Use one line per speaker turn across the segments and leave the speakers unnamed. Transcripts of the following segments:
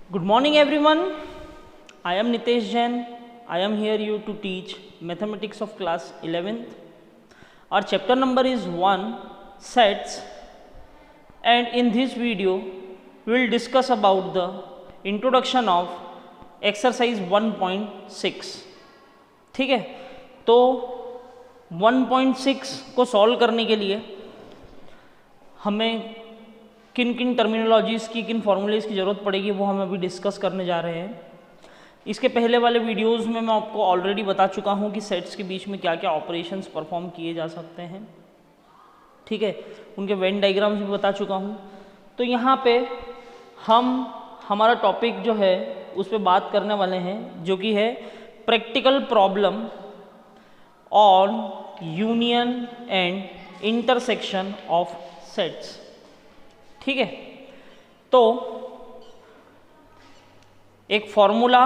Good morning everyone. I am Nitesh Jain. I am here you to teach mathematics of class 11th. Our chapter number is 1 sets, and in this video we will discuss about the introduction of exercise 1.6. ठीक है, तो 1.6 को solve करने के लिए हमें किन किन टर्मिनोलॉजीज़ की, किन फॉर्मूलेज़ की ज़रूरत पड़ेगी वो हम अभी डिस्कस करने जा रहे हैं। इसके पहले वाले वीडियोस में मैं आपको ऑलरेडी बता चुका हूँ कि सेट्स के बीच में क्या क्या ऑपरेशंस परफॉर्म किए जा सकते हैं। ठीक है, उनके वेन डायग्राम्स भी बता चुका हूँ। तो यहाँ पे हम हमारा टॉपिक जो है उस पर बात करने वाले हैं, जो कि है practical problem on union and intersection of sets. ठीक है, तो एक फॉर्मूला,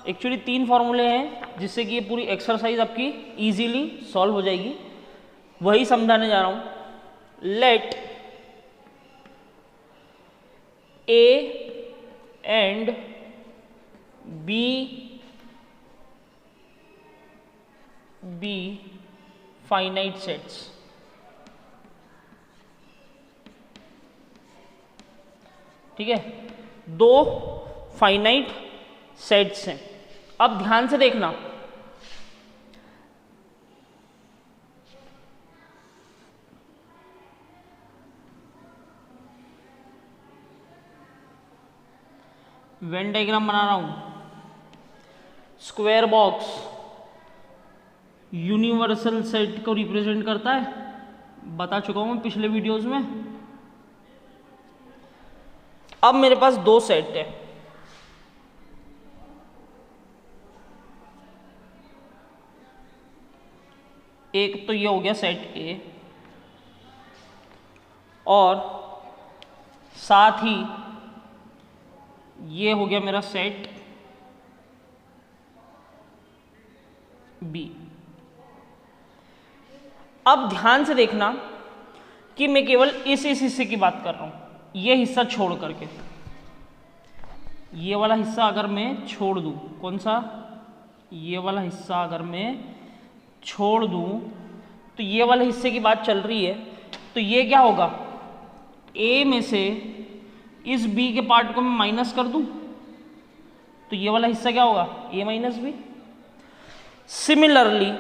एक्चुअली 3 फॉर्मूले हैं जिससे कि ये पूरी एक्सरसाइज आपकी इजीली सॉल्व हो जाएगी, वही समझाने जा रहा हूँ। Let A and B finite sets. ठीक है, 2 फाइनाइट सेट्स हैं। अब ध्यान से देखना, वेन डायग्राम बना रहा हूं। स्क्वायर बॉक्स यूनिवर्सल सेट को रिप्रेजेंट करता है, बता चुका हूं पिछले वीडियोस में। अब मेरे पास 2 सेट है, एक तो ये हो गया सेट ए, और साथ ही ये हो गया मेरा सेट बी। अब ध्यान से देखना कि मैं केवल इस हिस्से की बात कर रहा हूं, ये हिस्सा छोड़ करके। ये वाला हिस्सा अगर मैं छोड़ दूं, कौन सा, ये वाला हिस्सा अगर मैं छोड़ दूं, तो ये वाले हिस्से की बात चल रही है, तो ये क्या होगा, ए में से इस बी के पार्ट को मैं माइनस कर दूं, तो ये वाला हिस्सा क्या होगा, ए माइनस बी। सिमिलरली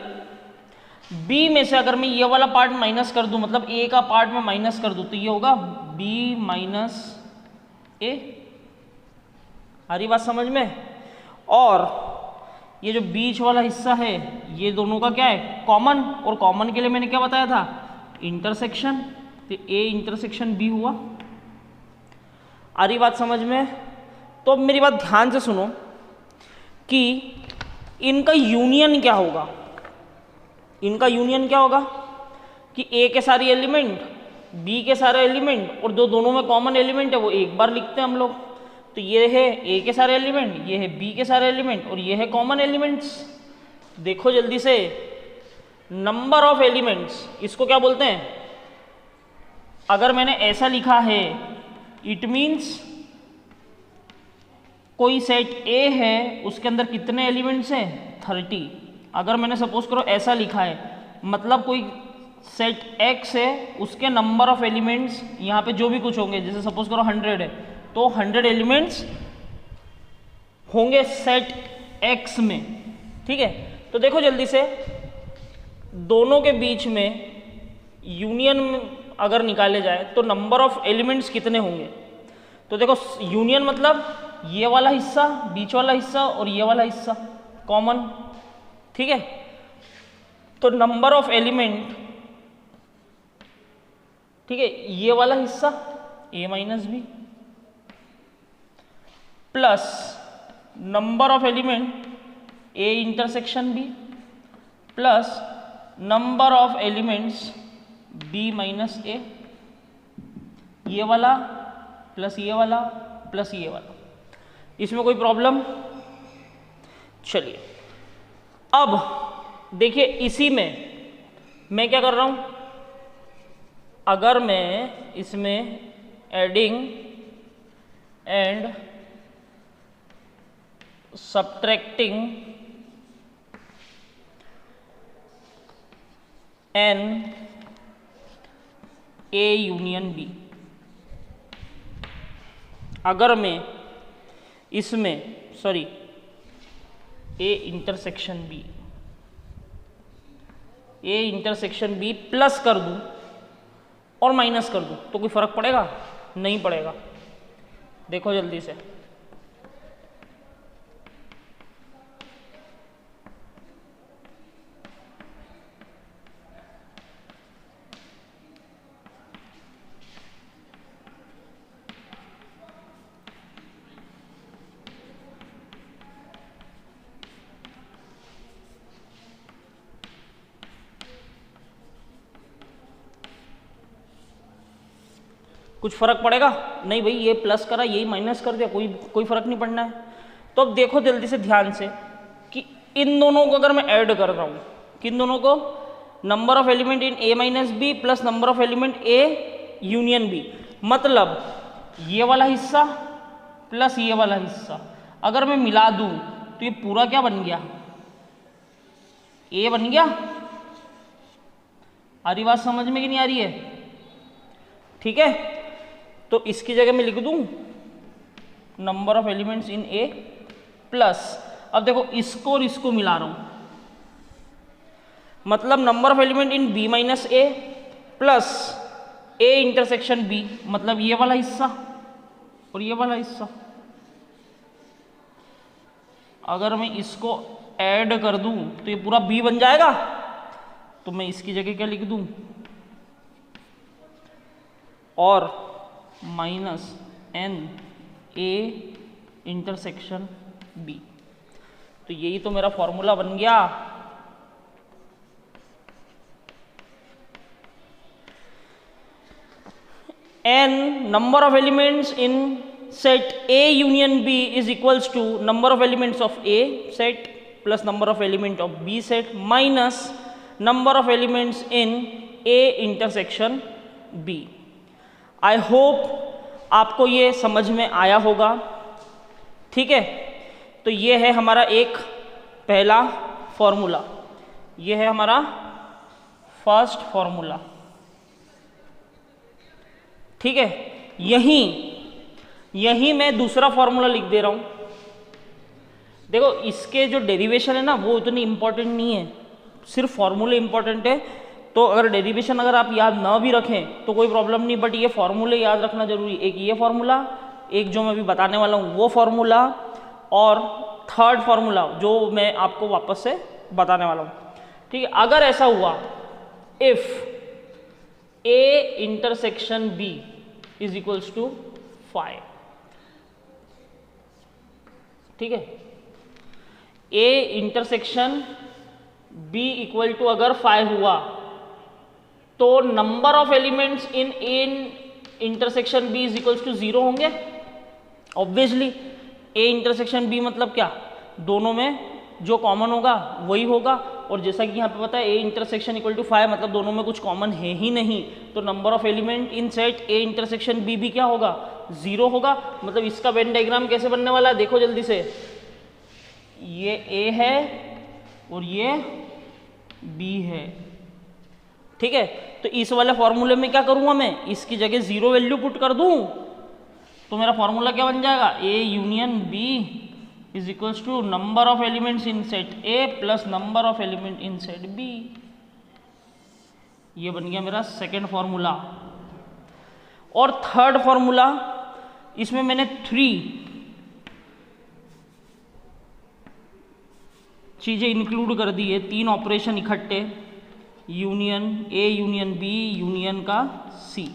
बी में से अगर मैं ये वाला पार्ट माइनस कर दूं, मतलब ए का पार्ट में माइनस कर दूं, तो ये होगा बी माइनस ए। आ रही बात समझ में? और ये जो बीच वाला हिस्सा है, ये दोनों का क्या है, कॉमन, और कॉमन के लिए मैंने क्या बताया था, इंटरसेक्शन। तो ए इंटरसेक्शन बी हुआ। आ रही बात समझ में? तो अब मेरी बात ध्यान से सुनो कि इनका यूनियन क्या होगा। इनका यूनियन क्या होगा कि ए के सारे एलिमेंट, बी के सारे एलिमेंट, और जो दोनों में कॉमन एलिमेंट है वो एक बार लिखते हैं हम लोग। तो ये है ए के सारे एलिमेंट, ये है बी के सारे एलिमेंट, और ये है कॉमन एलिमेंट्स। देखो जल्दी से, नंबर ऑफ एलिमेंट्स, इसको क्या बोलते हैं, अगर मैंने ऐसा लिखा है, इट मीन्स कोई सेट ए है, उसके अंदर कितने एलिमेंट्स हैं, 30। अगर मैंने सपोज करो ऐसा लिखा है, मतलब कोई सेट एक्स है, उसके नंबर ऑफ एलिमेंट्स यहाँ पे जो भी कुछ होंगे, जैसे सपोज करो 100 है, तो 100 एलिमेंट्स होंगे सेट एक्स में। ठीक है, तो देखो जल्दी से, दोनों के बीच में यूनियन अगर निकाले जाए तो नंबर ऑफ एलिमेंट्स कितने होंगे। तो देखो यूनियन मतलब ये वाला हिस्सा, बीच वाला हिस्सा, और ये वाला हिस्सा कॉमन। ठीक है, तो नंबर ऑफ एलिमेंट, ठीक है, ये वाला हिस्सा A minus B, plus number of element A intersection B, plus number of elements B minus A. ये वाला प्लस ये वाला प्लस ये वाला। इसमें कोई प्रॉब्लम? चलिए, अब देखिए, इसी में मैं क्या कर रहा हूं, अगर मैं इसमें adding and subtracting n A union B। अगर मैं इसमें A इंटरसेक्शन B प्लस कर दूं और माइनस कर दूं तो कोई फर्क पड़ेगा? नहीं पड़ेगा। देखो जल्दी से, कुछ फर्क पड़ेगा? नहीं भाई, ये प्लस करा यही माइनस कर दिया, कोई फर्क नहीं पड़ना है। तो अब देखो जल्दी से ध्यान से कि इन दोनों को अगर मैं ऐड कर रहा हूं, किन दोनों को? Number of element in A minus B plus number of element A union B, मतलब ये वाला हिस्सा प्लस ये वाला हिस्सा अगर मैं मिला दूं तो ये पूरा क्या बन गया? A बन गया। आ रही बात समझ में कि नहीं आ रही है? ठीक है, तो इसकी जगह मैं लिख दूं number of elements in A plus, अब देखो इसको और इसको मिला रहा हूं, मतलब number of element in B minus A plus A intersection B, मतलब ये वाला हिस्सा और ये वाला हिस्सा। अगर मैं इसको ऐड कर दूं तो ये पूरा B बन जाएगा। तो मैं इसकी जगह क्या लिख दूं? और minus N A intersection B। तो यही तो मेरा फॉर्मूला बन गया। N number of elements in set A union B is equals to number of elements of A set plus number of element of B set minus number of elements in A intersection B। I hope आपको ये समझ में आया होगा। ठीक है, तो ये है हमारा एक पहला फॉर्मूला, ये है हमारा फर्स्ट फॉर्मूला। ठीक है, यहीं मैं दूसरा फॉर्मूला लिख दे रहा हूं। देखो इसके जो डेरिवेशन है ना वो इतनी इंपॉर्टेंट नहीं है, सिर्फ फॉर्मूले इंपॉर्टेंट है। तो अगर डेरिवेशन अगर आप याद ना भी रखें तो कोई प्रॉब्लम नहीं, बट ये फॉर्मूले याद रखना जरूरी। एक ये फॉर्मूला, एक जो मैं अभी बताने वाला हूँ वो फॉर्मूला, और थर्ड फॉर्मूला जो मैं आपको वापस से बताने वाला हूँ। ठीक है, अगर ऐसा हुआ if A intersection B is equals to 5, ठीक है, A intersection B equal to अगर 5 हुआ तो number of elements in A intersection B is equals to 0 होंगे ऑब्वियसली। A इंटरसेक्शन B मतलब क्या? दोनों में जो कॉमन होगा वही होगा, और जैसा कि यहाँ पे पता है A इंटरसेक्शन इक्वल टू 5 मतलब दोनों में कुछ कॉमन है ही नहीं, तो number of element in set A intersection B भी क्या होगा? 0 होगा। मतलब इसका वेन डायग्राम कैसे बनने वाला है देखो जल्दी से, ये A है और ये B है। ठीक है, तो इस वाले फॉर्मूले में क्या करूंगा मैं? इसकी जगह 0 वैल्यू पुट कर दूं तो मेरा फॉर्मूला क्या बन जाएगा? A union B is equals to number of elements in set A plus number of element in set B। ये बन गया मेरा सेकेंड फॉर्मूला। और थर्ड फॉर्मूला, इसमें मैंने 3 चीजें इंक्लूड कर दी है, 3 ऑपरेशन इकट्ठे, union A union B union का C।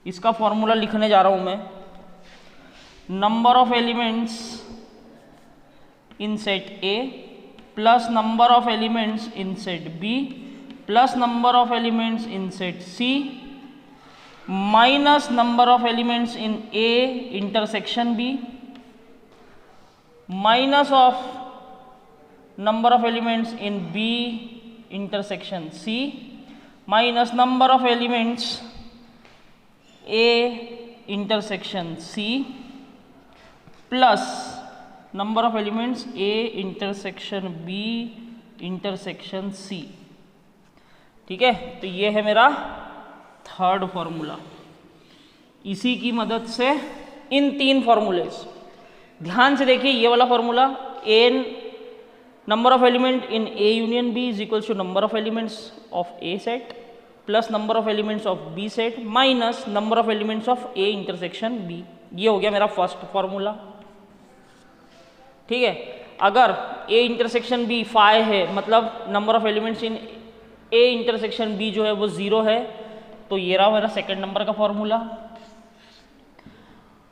इसका फॉर्मूला लिखने जा रहा हूं मैं। Number of elements in set A plus number of elements in set B plus number of elements in set C minus number of elements in A intersection B minus of number of elements in B intersection C minus number of elements A intersection C plus number of elements A intersection B intersection C. ठीक है, तो ये है मेरा third formula. इसी की मदद से इन तीन फॉर्मूलेस, ध्यान से देखिए, ये वाला formula n number of element in A union B is equals to number of elements of A set plus number of elements of B set minus number of elements of A intersection B. ये हो गया मेरा first formula. ठीक है, अगर ए intersection B 5 है, मतलब number of elements in A intersection B जो है वो 0 है, तो ये रहा मेरा सेकेंड नंबर का formula.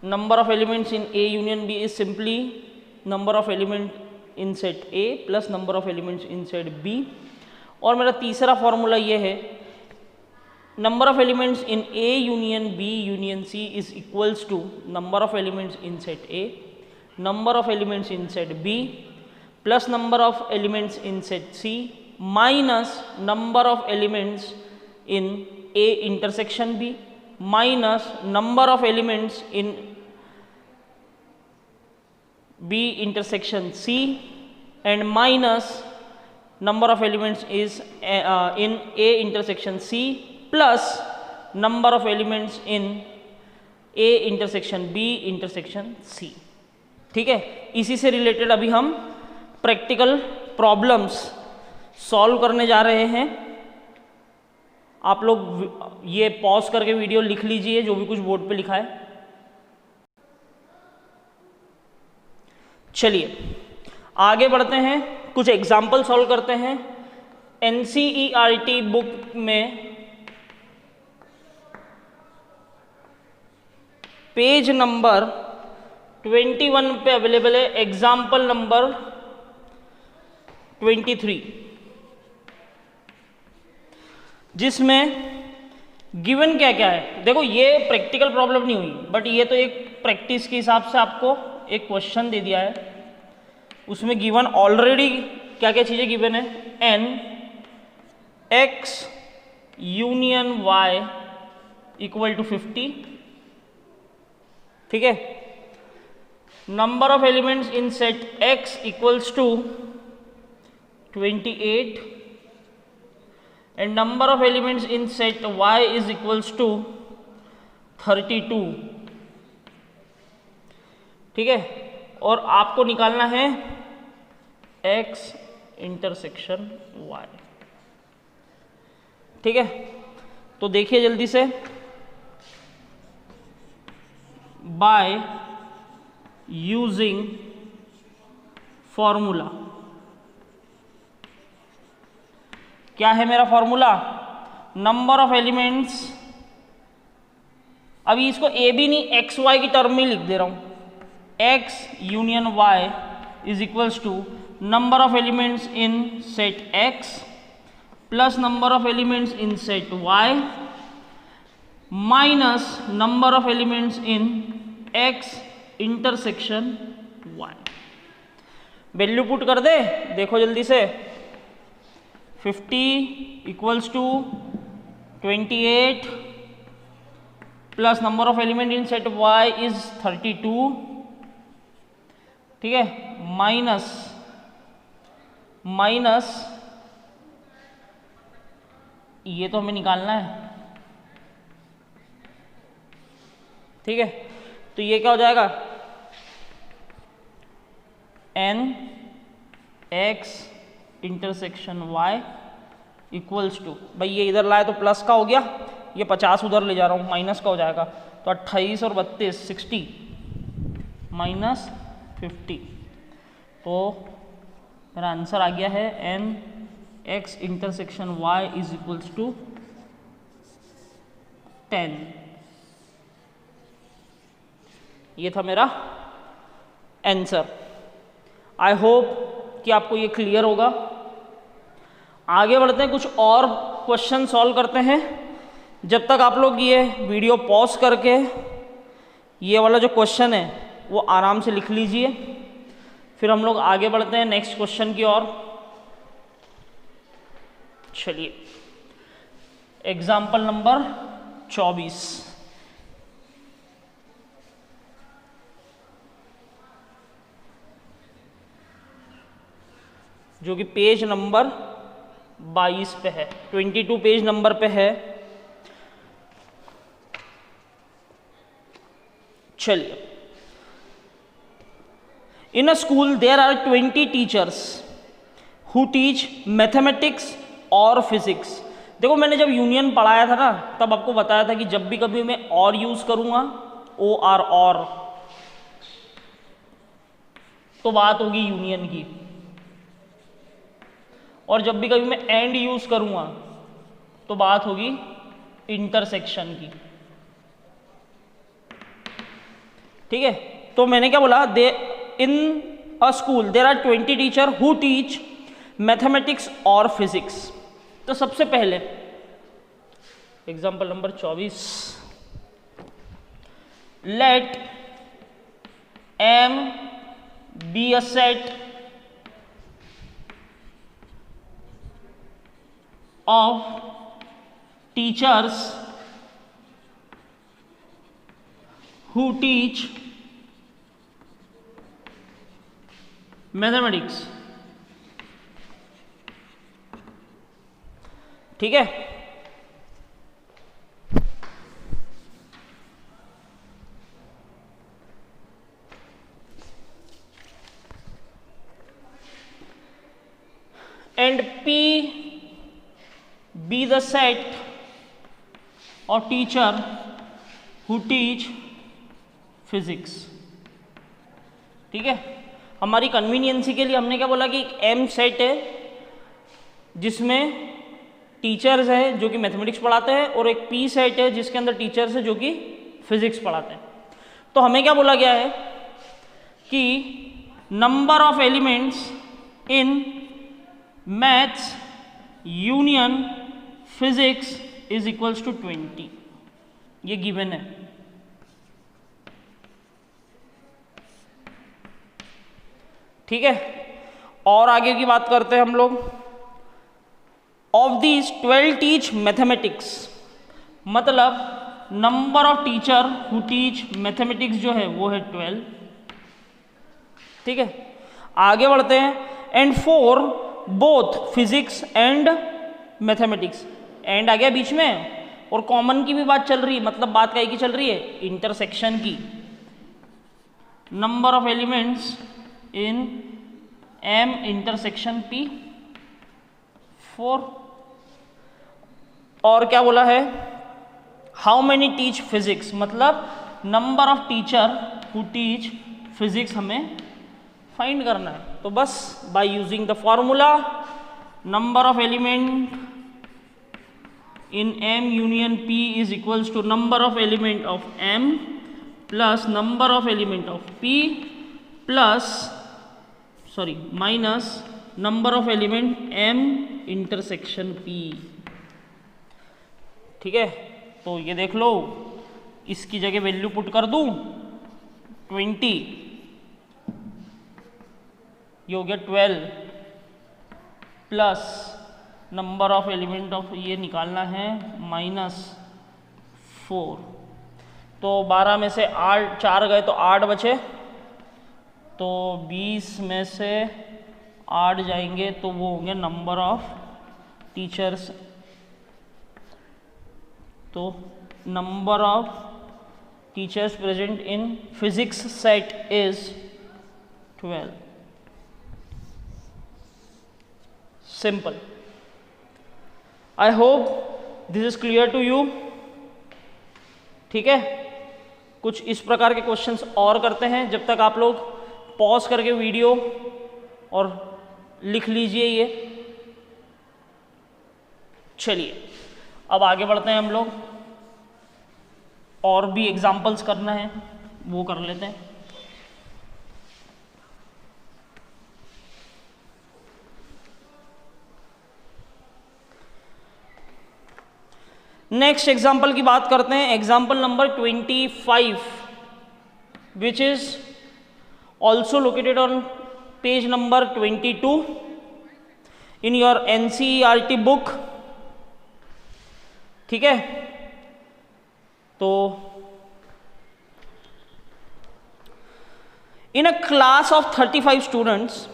Number of elements in A union B is simply number of element in set A plus number of elements in set B. और मेरा तीसरा फॉर्मूला ये है, number of elements in A union B union C is equals to number of elements in set A, number of elements in set B plus number of elements in set C minus number of elements in A intersection B minus number of elements in B intersection C and minus number of elements is in A intersection C plus number of elements in A intersection B intersection C। ठीक है, इसी से related अभी हम practical problems solve करने जा रहे हैं। आप लोग ये पॉज करके वीडियो लिख लीजिए जो भी कुछ बोर्ड पे लिखा है। चलिए आगे बढ़ते हैं, कुछ एग्जाम्पल सॉल्व करते हैं। एनसीईआरटी बुक में पेज नंबर 21 पे अवेलेबल है एग्जाम्पल नंबर 23, जिसमें गिवन क्या क्या है। देखो ये प्रैक्टिकल प्रॉब्लम नहीं हुई, बट ये तो एक प्रैक्टिस के हिसाब से आपको एक क्वेश्चन दे दिया है, उसमें गिवन ऑलरेडी क्या क्या चीजें गिवन है। N X union Y equal to 50। ठीक है, number of elements in set X equals to 28 and number of elements in set Y is equals to 32। ठीक है, और आपको निकालना है x इंटरसेक्शन y। ठीक है, तो देखिए जल्दी से, बाय यूजिंग फॉर्मूला। क्या है मेरा फॉर्मूला? नंबर ऑफ एलिमेंट्स, अभी इसको ए भी नहीं एक्स वाई की टर्म में लिख दे रहा हूं। x union y is equals to number of elements in set x plus number of elements in set y minus number of elements in x intersection y। Value put कर दे, देखो जल्दी से। 50 equals to 28 plus number of element in set y is 32। ठीक है, minus ये तो हमें निकालना है। ठीक है, तो ये क्या हो जाएगा? N X intersection Y equals to, भाई ये इधर लाए तो प्लस का हो गया, ये 50 उधर ले जा रहा हूँ, माइनस का हो जाएगा। तो 28 और 32 60 माइनस 50, तो मेरा आंसर आ गया है n X intersection Y is equals to 10। ये था मेरा आंसर। आई होप कि आपको ये क्लियर होगा। आगे बढ़ते हैं, कुछ और क्वेश्चन सॉल्व करते हैं। जब तक आप लोग ये वीडियो पॉज करके ये वाला जो क्वेश्चन है वो आराम से लिख लीजिए, फिर हम लोग आगे बढ़ते हैं नेक्स्ट क्वेश्चन की ओर। चलिए, एग्जाम्पल नंबर 24। जो कि पेज नंबर 22 पे है, 22 पेज नंबर पे है। चलिए, in a school there are 20 teachers who teach mathematics और फिजिक्स। देखो मैंने जब यूनियन पढ़ाया था ना, तब आपको बताया था कि जब भी कभी मैं और यूज करूंगा, ओ आर और, तो बात होगी यूनियन की, और जब भी कभी मैं एंड यूज करूंगा तो बात होगी इंटरसेक्शन की। ठीक है, तो मैंने क्या बोला, they in a school there are 20 teacher who teach mathematics और फिजिक्स। तो सबसे पहले example number 24, let M be a set of teachers who teach mathematics। ठीक है, and P be the set of teacher who teach physics। ठीक है, हमारी conveniences के लिए हमने क्या बोला कि एक एम सेट है जिसमें टीचर्स है जो कि मैथमेटिक्स पढ़ाते हैं, और एक पी सेट है जिसके अंदर टीचर्स है जो कि फिजिक्स पढ़ाते हैं। तो हमें क्या बोला गया है कि number of elements in maths union physics is equals to 20, ये गिवन है। ठीक है, और आगे की बात करते हैं हम लोग। ऑफ दीज 12 टीच मैथमेटिक्स, मतलब number of teacher who teach mathematics जो है वो है 12। ठीक है, आगे बढ़ते हैं। And 4 both physics and mathematics, and आ गया बीच में, और कॉमन की भी बात चल रही है, मतलब बात काय की चल रही है, इंटरसेक्शन की। Number of elements in M intersection P 4। और क्या बोला है, हाउ मैनी टीच फिजिक्स, मतलब number of teacher who teach physics हमें फाइंड करना है। तो बस by using the formula, number of element in M union P is equals to number of element of M plus number of element of P plus minus number of element M intersection P। ठीक है, तो ये देख लो, इसकी जगह value put कर दूं 20, ये हो गया 12 plus number of element of ये निकालना है -4। तो 12 में से 8 4 गए तो 8 बचे, तो 20 में से 8 जाएंगे तो वो होंगे नंबर ऑफ टीचर्स। तो number of teachers present in physics set is 12। Simple. I hope this is clear to you. ठीक है, कुछ इस प्रकार के क्वेश्चंस और करते हैं, जब तक आप लोग पॉज करके वीडियो और लिख लीजिए ये। चलिए अब आगे बढ़ते हैं हम लोग, और भी एग्जाम्पल्स करना है वो कर लेते हैं। नेक्स्ट एग्जाम्पल की बात करते हैं, example number 25, which is also located on page number 22 in your NCERT book. ठीक है, तो in a class of 35 students,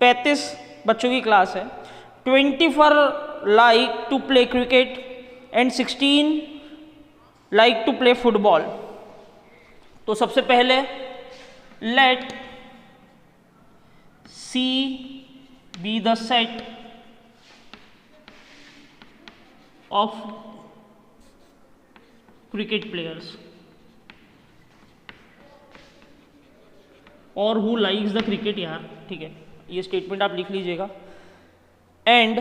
35 बच्चों की क्लास है। 24 like to play cricket and 16 like to play football. तो सबसे पहले let C be the set of cricket players और who likes the cricket यार, ठीक है, ये स्टेटमेंट आप लिख लीजिएगा। And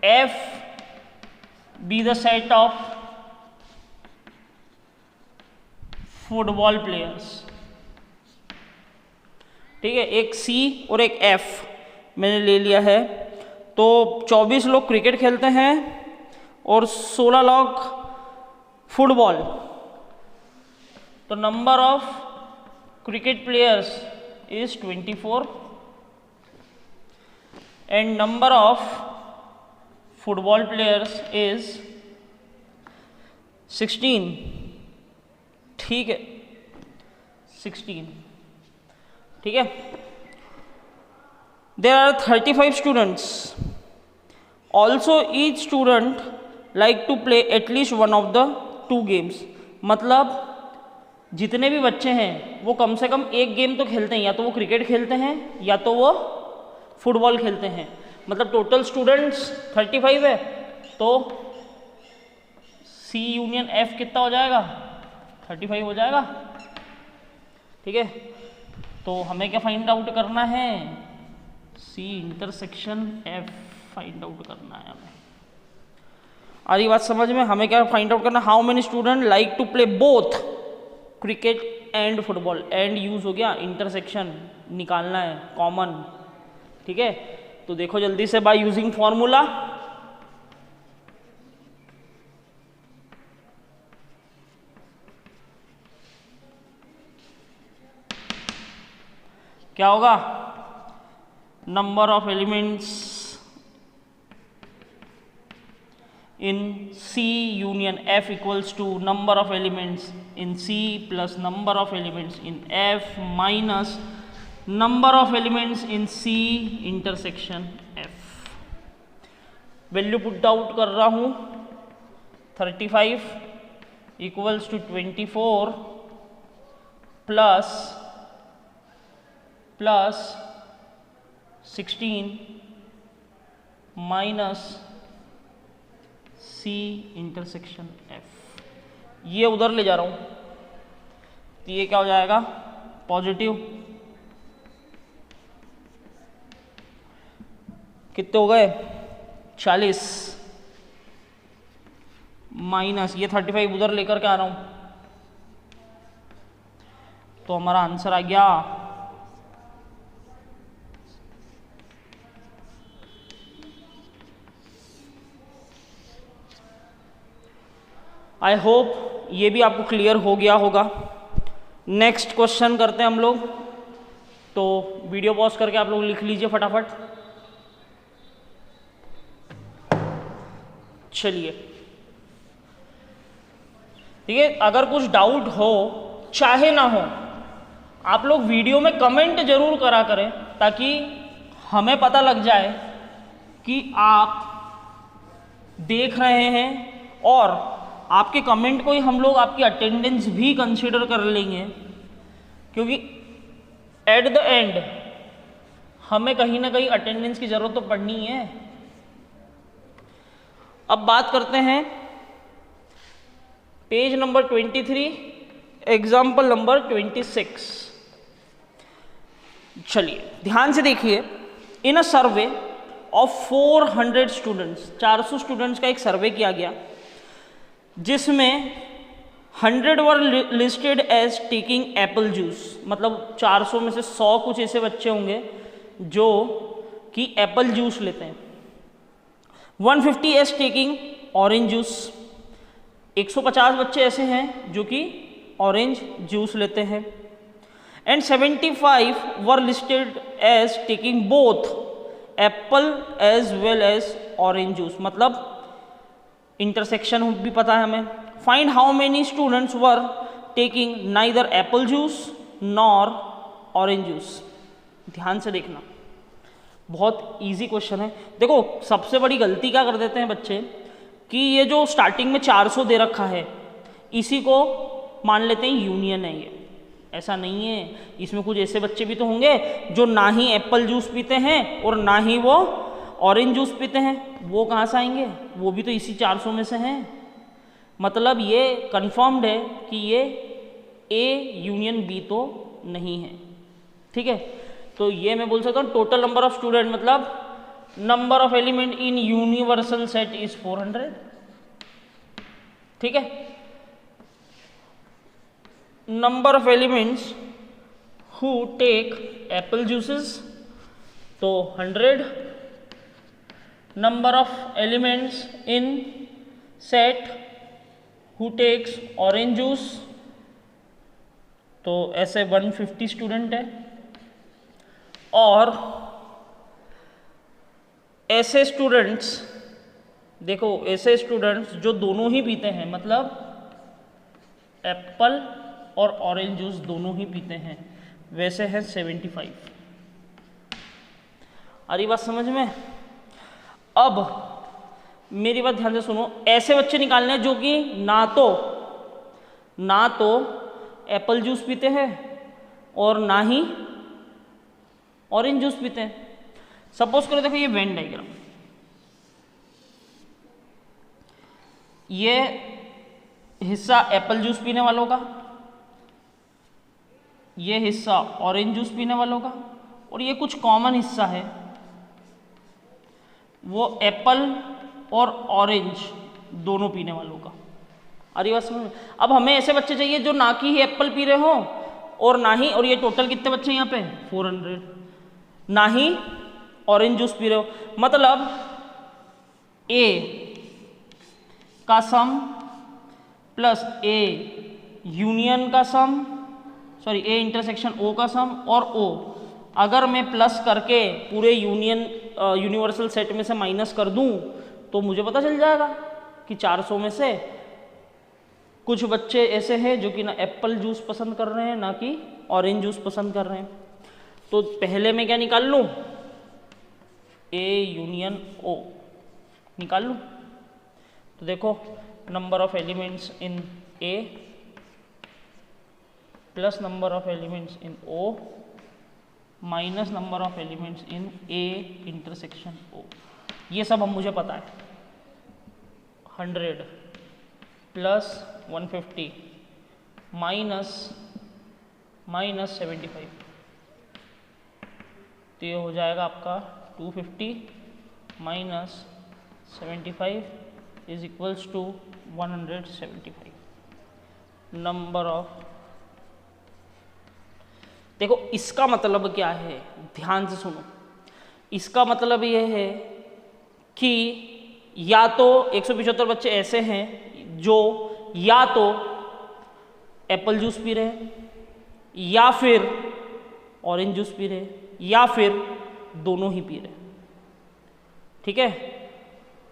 F be the set of football players, ठीक है, एक C और एक F मैंने ले लिया है। तो 24 लोग क्रिकेट खेलते हैं और 16 लोग फुटबॉल। तो number of cricket players is 24 and number of football players is 16, ठीक है, 16, ठीक है। There are 35 students. Also each student like to play at least one of the two games. मतलब जितने भी बच्चे हैं वो कम से कम एक गेम तो खेलते हैं, या तो वो क्रिकेट खेलते हैं या तो वो फुटबॉल खेलते हैं। मतलब टोटल स्टूडेंट्स 35 है, तो C यूनियन F कितना हो जाएगा? 35 हो जाएगा, ठीक है। तो हमें क्या फाइंड आउट करना है? C intersection F find out करना है हमें। आ रही बात समझ में? हमें क्या फाइंड आउट करना? How many student like to play both cricket and football. And use हो गया, इंटरसेक्शन निकालना है कॉमन, ठीक है। तो देखो जल्दी से, बाय यूजिंग फॉर्मूला, क्या होगा? Number of elements in C union F equals to number of elements in C plus number of elements in F minus number of elements in C intersection F। Value put out कर रहा हूं, 35 equals to 24 plus 16 minus C intersection F। ये उधर ले जा रहा हूं, तो ये क्या हो जाएगा? पॉजिटिव। कितने हो गए? 40 माइनस ये 35 उधर लेकर के आ रहा हूं, तो हमारा आंसर आ गया आई होप ये भी आपको क्लियर हो गया होगा। नेक्स्ट क्वेश्चन करते हैं हम लोग। तो वीडियो पॉज करके आप लोग लिख लीजिए फटाफट। चलिए, ठीक है, अगर कुछ डाउट हो चाहे ना हो, आप लोग वीडियो में कमेंट जरूर करा करें, ताकि हमें पता लग जाए कि आप देख रहे हैं, और आपके कमेंट को ही हम लोग आपकी अटेंडेंस भी कंसीडर कर लेंगे, क्योंकि एट द एंड हमें कहीं ना कहीं अटेंडेंस की ज़रूरत तो पड़नी है। अब बात करते हैं पेज नंबर 23, एग्जाम्पल नंबर 26। चलिए ध्यान से देखिए। In a survey of 400 students, 400 students का एक सर्वे किया गया, जिसमें 100 were listed as taking apple juice. मतलब 400 में से 100 कुछ ऐसे बच्चे होंगे जो कि एप्पल जूस लेते हैं। 150 एज टेकिंग ऑरेंज जूस। 150 बच्चे ऐसे हैं जो कि ऑरेंज जूस लेते हैं। And 75 were listed as taking both apple as well as orange juice. मतलब इंटरसेक्शन भी पता है हमें। Find how many students were taking neither apple juice nor orange juice. ध्यान से देखना, बहुत इजी क्वेश्चन है। देखो सबसे बड़ी गलती क्या कर देते हैं बच्चे कि ये जो स्टार्टिंग में 400 दे रखा है इसी को मान लेते हैं यूनियन है ये। ऐसा नहीं है, इसमें कुछ ऐसे बच्चे भी तो होंगे जो ना ही एप्पल जूस पीते हैं और ना ही वो ऑरेंज जूस पीते हैं, वो कहाँ से आएंगे? वो भी तो इसी 400 में से हैं। मतलब ये कंफर्म्ड है कि ये ए यूनियन बी तो नहीं है। ठीक है, तो ये मैं बोल सकता हूँ टोटल नंबर ऑफ स्टूडेंट मतलब number of element in universal set is 400। ठीक है, number of elements who take apple juices तो 100, number of elements in set who takes orange juice तो ऐसे 150 स्टूडेंट है, और ऐसे स्टूडेंट्स देखो ऐसे स्टूडेंट्स जो दोनों ही पीते हैं मतलब एप्पल और ऑरेंज जूस दोनों ही पीते हैं, वैसे हैं 75। आ रही बात समझ में? अब मेरी बात ध्यान से सुनो, ऐसे बच्चे निकालने हैं जो कि ना तो एप्पल जूस पीते हैं और ना ही ऑरेंज जूस पीते हैं। सपोज करो देखो ये वेन डायग्राम, ये हिस्सा एप्पल जूस पीने वालों का, ये हिस्सा ऑरेंज जूस पीने वालों का, और ये कुछ कॉमन हिस्सा है वो एप्पल और ऑरेंज दोनों पीने वालों का। अरे बस अब हमें ऐसे बच्चे चाहिए जो ना कि ही एप्पल पी रहे हो और ना ही, और ये टोटल कितने बच्चे हैं यहाँ पे 400, ना ही ऑरेंज जूस पी रहे हो। मतलब ए का सम प्लस ए यूनियन का सम, सॉरी ए इंटरसेक्शन ओ का सम, और ओ अगर मैं प्लस करके पूरे यूनिवर्सल सेट में से माइनस कर दूं तो मुझे पता चल जाएगा कि 400 में से कुछ बच्चे ऐसे हैं जो कि ना एप्पल जूस पसंद कर रहे हैं ना कि ऑरेंज जूस पसंद कर रहे हैं। तो पहले मैं क्या निकाल लूँ? ए यूनियन ओ निकाल लूँ। तो देखो number of elements in A plus number of elements in O minus number of elements in A intersection O, ये सब हम मुझे पता है। 100 प्लस 150 माइनस 75, तो ये हो जाएगा आपका 250 minus 75 is equals to 175। Number of, देखो इसका मतलब क्या है, ध्यान से सुनो। इसका मतलब ये है कि या तो 175 बच्चे ऐसे हैं जो या तो एप्पल जूस पी रहे हैं या फिर ऑरेंज जूस पी रहे हैं या फिर दोनों ही पी रहे हैं। ठीक है,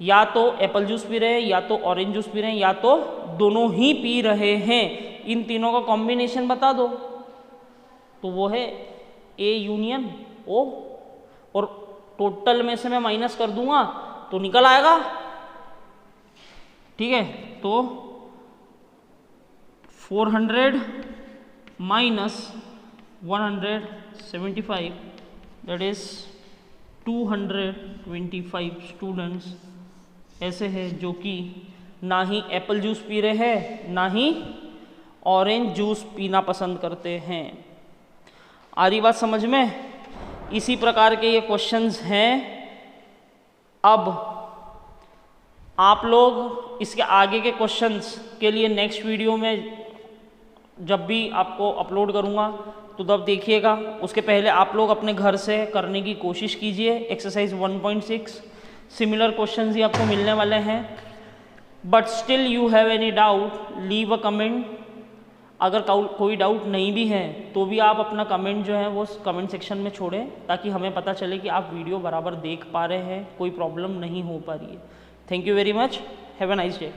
या तो एप्पल जूस पी रहे हैं या तो ऑरेंज जूस पी रहे हैं या तो दोनों ही पी रहे हैं। इन तीनों का कॉम्बिनेशन बता दो, तो वो है ए यूनियन ओ, और टोटल में से मैं माइनस कर दूंगा तो निकल आएगा। ठीक है, तो 400 माइनस 175 दैट इज 225 स्टूडेंट्स ऐसे हैं जो कि ना ही एप्पल जूस पी रहे हैं ना ही ऑरेंज जूस पीना पसंद करते हैं। आ रही बात समझ में? इसी प्रकार के ये क्वेश्चंस हैं। अब आप लोग इसके आगे के क्वेश्चंस के लिए नेक्स्ट वीडियो में जब भी आपको अपलोड करूँगा तो तब देखिएगा। उसके पहले आप लोग अपने घर से करने की कोशिश कीजिए। एक्सरसाइज 1.6 सिमिलर क्वेश्चंस ही आपको मिलने वाले हैं। But still you have any doubt leave a comment. अगर कोई डाउट नहीं भी है तो भी आप अपना कमेंट जो है वो कमेंट सेक्शन में छोड़ें, ताकि हमें पता चले कि आप वीडियो बराबर देख पा रहे हैं, कोई प्रॉब्लम नहीं हो पा रही है। Thank you very much, have a nice day.